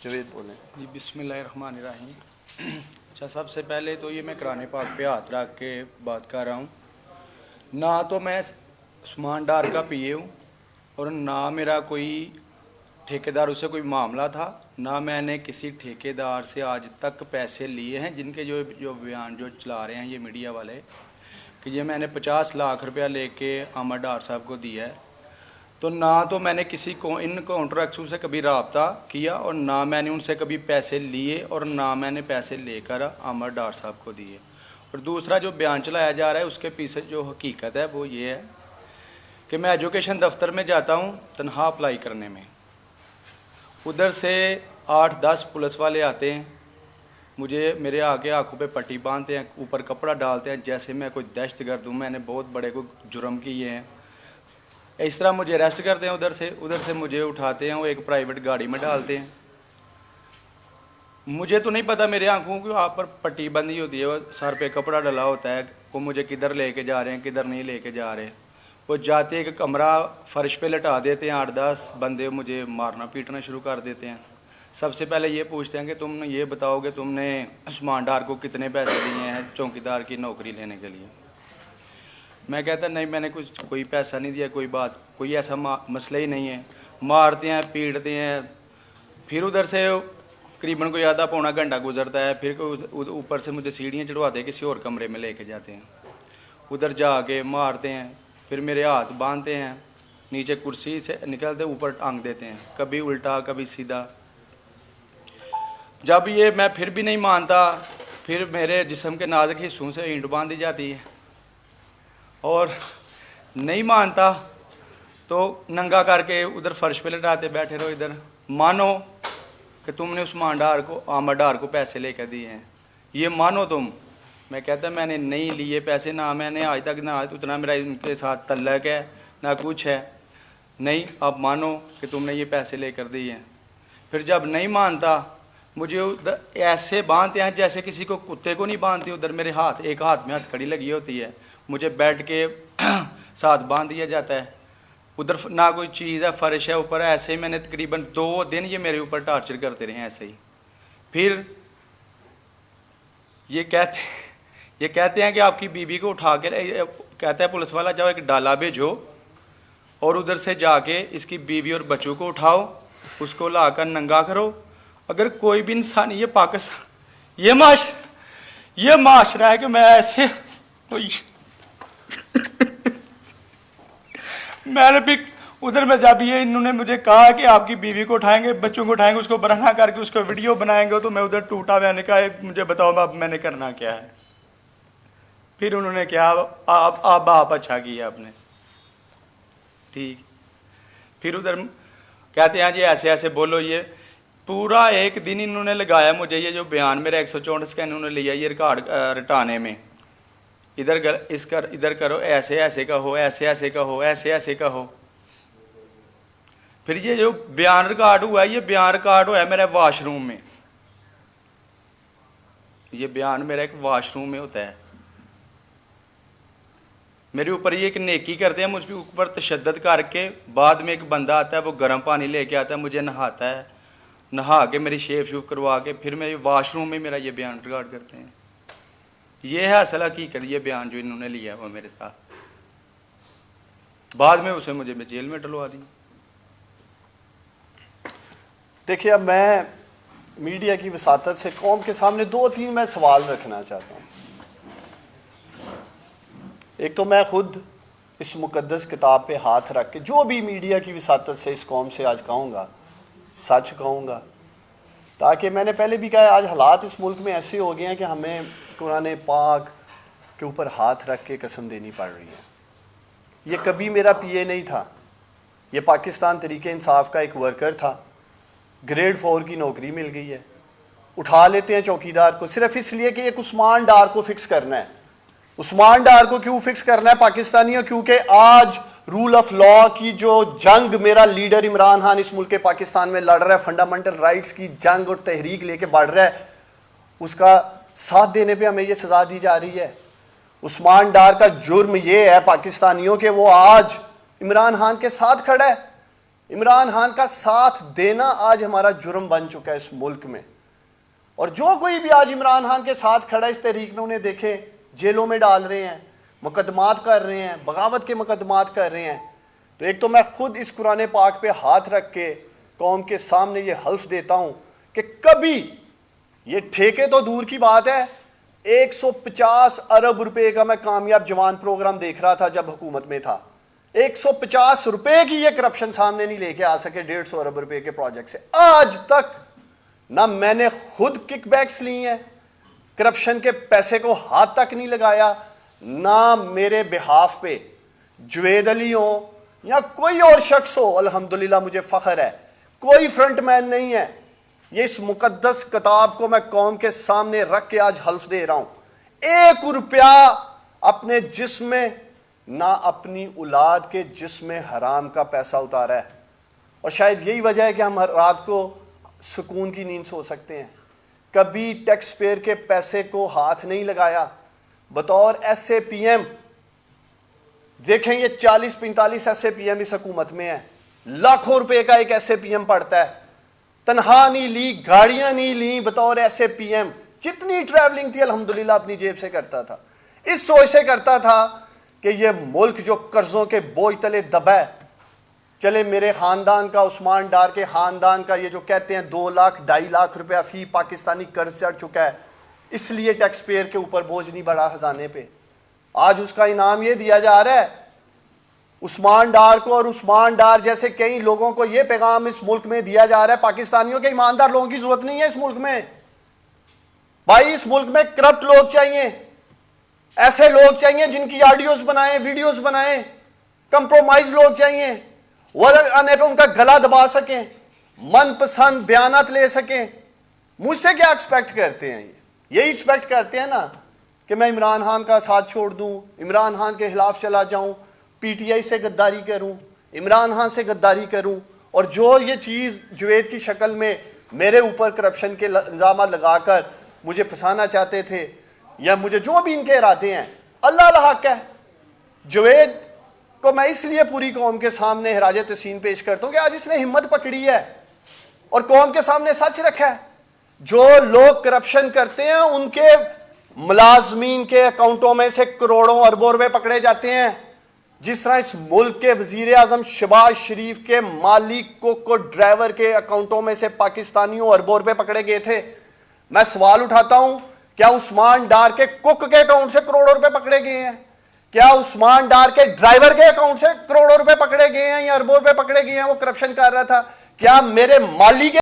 جوید بولیں جی بسم اللہ الرحمن الرحیم۔ اچھا، سب سے پہلے تو یہ میں قرآن پاک پہ ہاتھ رکھ کے بات کر رہا ہوں، نہ تو میں عثمان ڈار کا پی اے ہوں اور نہ میرا کوئی ٹھیکیداروں سے کوئی معاملہ تھا، نہ میں نے کسی ٹھیکیدار سے آج تک پیسے لیے ہیں جن کے جو بیان جو چلا رہے ہیں یہ میڈیا والے کہ یہ میں نے 50 لاکھ روپیہ لے کے احمد ڈار صاحب کو دیا ہے، تو نہ تو میں نے کسی کو ان کانٹریکٹوں سے کبھی رابطہ کیا اور نہ میں نے ان سے کبھی پیسے لیے اور نہ میں نے پیسے لے کر احمد ڈار صاحب کو دیے۔ اور دوسرا جو بیان چلایا جا رہا ہے اس کے پیچھے جو حقیقت ہے وہ یہ ہے کہ میں ایجوکیشن دفتر میں جاتا ہوں تنخواہ اپلائی کرنے میں، ادھر سے 8-10 پولیس والے آتے ہیں، مجھے میرے آگے آنکھوں پہ پٹی باندھتے ہیں، اوپر کپڑا ڈالتے ہیں جیسے میں کوئی دہشت گرد ہوں، میں نے بہت بڑے کوئی جرم کیے ہیں، اس طرح مجھے اریسٹ کرتے ہیں، ادھر سے مجھے اٹھاتے ہیں، وہ ایک پرائیویٹ گاڑی میں ڈالتے ہیں۔ مجھے تو نہیں پتہ، میرے آنکھوں کو آپ پر پٹی بندھی ہوتی ہے، وہ سر پہ کپڑا ڈلا ہوتا ہے، وہ مجھے کدھر لے کے جا رہے ہیں کدھر نہیں لے کے جا رہے، وہ جاتے ایک کمرہ فرش پہ لٹا دیتے ہیں، 8-10 بندے مجھے مارنا پیٹنا شروع کر دیتے ہیں۔ سب سے پہلے یہ پوچھتے ہیں کہ تم یہ بتاؤ کہ تم نے عثمان ڈار کو کتنے پیسے دیے ہیں چوکیدار کی نوکری لینے کے لیے۔ میں کہتا نہیں، میں نے کوئی پیسہ نہیں دیا، کوئی ایسا مسئلہ ہی نہیں ہے۔ مارتے ہیں پیٹتے ہیں، پھر ادھر سے تقریباً کوئی آدھا پونا گھنٹہ گزرتا ہے، پھر اوپر سے مجھے سیڑھیاں چڑھواتے ہیں، کسی اور کمرے میں لے کے جاتے ہیں، ادھر جا کے مارتے ہیں، پھر میرے ہاتھ باندھتے ہیں، نیچے کرسی سے نکلتے اوپر ٹانگ دیتے ہیں، کبھی الٹا کبھی سیدھا۔ جب یہ میں پھر بھی نہیں مانتا، پھر میرے جسم کے نازک حصوں سے اینٹ باندھی جاتی ہے، اور نہیں مانتا تو ننگا کر کے ادھر فرش پہ لٹاتے، بیٹھے رہو ادھر، مانو کہ تم نے عثمان ڈار کو احمد ڈار کو پیسے لے کر دیے ہیں، یہ مانو تم۔ میں کہتا میں نے نہیں لیے پیسے، نہ میں نے آج تک نہ اتنا میرا ان کے ساتھ تعلق ہے نہ کچھ ہے، نہیں اب مانو کہ تم نے یہ پیسے لے کر دیے ہیں۔ پھر جب نہیں مانتا مجھے ایسے باندھتے ہیں جیسے کسی کو کتے کو نہیں باندھتے، ادھر میرے ایک ہاتھ میں ہتھکڑی لگی ہوتی ہے، مجھے بیٹھ کے ساتھ باندھ دیا جاتا ہے، ادھر نہ کوئی چیز ہے، فرش ہے اوپر، ایسے ہی میں نے تقریباً 2 دن یہ میرے اوپر ٹارچر کرتے رہے ہیں ایسے ہی۔ پھر یہ کہتے ہیں کہ آپ کی بیوی کو اٹھا کے، کہتا ہے پولیس والا جاؤ ایک ڈالا بھیجو اور ادھر سے جا کے اس کی بیوی اور بچوں کو اٹھاؤ، اس کو لا کر ننگا کرو۔ اگر کوئی بھی انسان، یہ پاکستان یہ معاشرہ ہے کہ میں ایسے میں نے بھی ادھر میں جب یہ انہوں نے مجھے کہا کہ آپ کی بیوی کو اٹھائیں گے بچوں کو اٹھائیں گے، اس کو برہنہ کر کے اس کو ویڈیو بنائیں گے، تو میں ادھر ٹوٹا، میں نے کہا مجھے بتاؤ اب میں نے کرنا کیا ہے۔ پھر انہوں نے کہا اب آپ اچھا کیا آپ نے، ٹھیک۔ پھر ادھر کہتے ہیں جی ایسے ایسے بولو، یہ پورا ایک دن انہوں نے لگایا مجھے، یہ جو بیان میرا 164 کا انہوں نے لیا یہ ریکارڈ رٹانے میں، ادھر کرو، ایسے ایسے کا ہو، ایسے ایسے کا ہو، ایسے ایسے کا ہو۔ پھر یہ جو بیان ریکارڈ ہوا ہے، یہ بیان ریکارڈ ہوا ہے میرا واش روم میں، یہ بیان میرا ایک واش روم میں ہوتا ہے، میرے اوپر یہ ایک نیکی کرتے ہیں، مجھ کے اوپر تشدد کر کے، بعد میں ایک بندہ آتا ہے وہ گرم پانی لے کے آتا ہے، مجھے نہاتا ہے، نہا کے میری شیف کروا کے پھر میرے واش روم میں میرا یہ بیان ریکارڈ کرتے ہیں۔ یہ ہے اصل حقیقت، یہ بیان جو انہوں نے لیا وہ میرے ساتھ، بعد میں اسے مجھے جیل میں ڈلوا دی۔ دیکھیے، اب میں میڈیا کی وساطت سے قوم کے سامنے 2-3 میں سوال رکھنا چاہتا ہوں۔ ایک تو میں خود اس مقدس کتاب پہ ہاتھ رکھ کے جو بھی میڈیا کی وساطت سے اس قوم سے آج کہوں گا، سچ کہوں گا، تاکہ میں نے پہلے بھی کہا آج حالات اس ملک میں ایسے ہو گئے ہیں کہ ہمیں قرآن پاک کے اوپر ہاتھ رکھ کے قسم دینی پڑ رہی ہے۔ یہ کبھی میرا پی اے نہیں تھا، یہ پاکستان تحریک انصاف کا ایک ورکر تھا، گریڈ 4 کی نوکری مل گئی ہے، اٹھا لیتے ہیں چوکیدار کو صرف اس لیے کہ ایک عثمان ڈار کو فکس کرنا ہے۔ عثمان ڈار کو کیوں فکس کرنا ہے پاکستانیوں؟ کیونکہ آج رول آف لا کی جو جنگ میرا لیڈر عمران خان اس ملک پاکستان میں لڑ رہا ہے، فنڈامنٹل رائٹس کی جنگ اور تحریک لے کے بڑھ رہا ہے، اس کا ساتھ دینے پہ ہمیں یہ سزا دی جا رہی ہے۔ عثمان ڈار کا جرم یہ ہے پاکستانیوں کہ وہ آج عمران خان کے ساتھ کھڑا ہے۔ عمران خان کا ساتھ دینا آج ہمارا جرم بن چکا ہے اس ملک میں. اور جو کوئی بھی آج عمران خان کے ساتھ کھڑا ہے اس تحریک میں، انہیں دیکھیں جیلوں میں ڈال رہے ہیں، مقدمات کر رہے ہیں، بغاوت کے مقدمات کر رہے ہیں. تو ایک تو میں خود اس قرآن پاک پہ ہاتھ رکھ کے قوم کے سامنے یہ حلف دیتا ہوں کہ کبھی، یہ ٹھیکے تو دور کی بات ہے، 150 ارب روپے کا میں کامیاب جوان پروگرام دیکھ رہا تھا جب حکومت میں تھا. 150 روپے کی یہ کرپشن سامنے نہیں لے کے آ سکے 150 ارب روپے کے پروجیکٹ سے. آج تک نہ میں نے خود کک بیکس لی ہیں، کرپشن کے پیسے کو ہاتھ تک نہیں لگایا، نہ میرے بہاف پہ جوید علی ہو یا کوئی اور شخص ہو. الحمدللہ مجھے فخر ہے، کوئی فرنٹ مین نہیں ہے. یہ اس مقدس کتاب کو میں قوم کے سامنے رکھ کے آج حلف دے رہا ہوں، 1 روپیہ اپنے جسم میں نہ اپنی اولاد کے جسم میں حرام کا پیسہ اتارا ہے. اور شاید یہی وجہ ہے کہ ہم رات کو سکون کی نیند سو سکتے ہیں. کبھی ٹیکس پیئر کے پیسے کو ہاتھ نہیں لگایا. بطور ایس اے پی ایم دیکھیں، یہ 40-45 ایس اے پی ایم اس حکومت میں ہیں، لاکھوں روپے کا ایک ایس اے پی ایم پڑتا ہے. تنہا نہیں لی، گاڑیاں نہیں لیں، بطور ایس اے پی ایم جتنی ٹریولنگ تھی الحمدللہ اپنی جیب سے کرتا تھا. اس سوچ سے کرتا تھا کہ یہ ملک جو قرضوں کے بوجھ تلے دبا ہے، چلے میرے خاندان کا، عثمان ڈار کے خاندان کا، یہ جو کہتے ہیں 2 لاکھ 2.5 لاکھ روپیہ فی پاکستانی قرض چڑھ چکا ہے، اس لیے ٹیکس پیئر کے اوپر بوجھ نہیں بڑھا خزانے پہ. آج اس کا انعام یہ دیا جا رہا ہے عثمان ڈار کو، اور عثمان ڈار جیسے کئی لوگوں کو یہ پیغام اس ملک میں دیا جا رہا ہے، پاکستانیوں کے ایماندار لوگوں کی ضرورت نہیں ہے اس ملک میں. بھائی اس ملک میں کرپٹ لوگ چاہیے، ایسے لوگ چاہیے جن کی آڈیوز بنائیں، ویڈیوز بنائیں، کمپرومائز لوگ چاہیے، ورق آنے پہ ان کا گلا دبا سکیں، من پسند بیانات لے سکیں. مجھ سے کیا ایکسپیکٹ کرتے ہیں؟ یہی ایکسپیکٹ کرتے ہیں نا کہ میں عمران خان کا ساتھ چھوڑ دوں، عمران خان کے خلاف چلا جاؤں، پی ٹی آئی سے غداری کروں، عمران خان سے غداری کروں. اور جو یہ چیز جوید کی شکل میں میرے اوپر کرپشن کے الزامات لگا کر مجھے پھنسانا چاہتے تھے، یا مجھے جو بھی ان کے ارادے ہیں، اللہ الحق ہے. جوید کو میں اس لیے پوری قوم کے سامنے خراج تحسین پیش کرتا ہوں کہ آج اس نے ہمت پکڑی ہے اور قوم کے سامنے سچ رکھا ہے. جو لوگ کرپشن کرتے ہیں ان کے ملازمین کے اکاؤنٹوں میں سے کروڑوں اربوں روپے پکڑے جاتے ہیں. جس طرح اس ملک کے وزیر اعظم شہباز شریف کے مالی کو ڈرائیور کے اکاؤنٹوں میں سے پاکستانیوں اربوں روپے پکڑے گئے تھے. میں سوال اٹھاتا ہوں، کیا عثمان ڈار کے کک کے اکاؤنٹ سے کروڑوں روپے پکڑے گئے ہیں؟ کیا عثمان ڈار کے ڈرائیور کے اکاؤنٹ سے کروڑوں روپے پکڑے گئے ہیں یا اربوں روپے پکڑے گئے ہیں؟ وہ کرپشن کر رہا تھا. کیا میرے مالی کے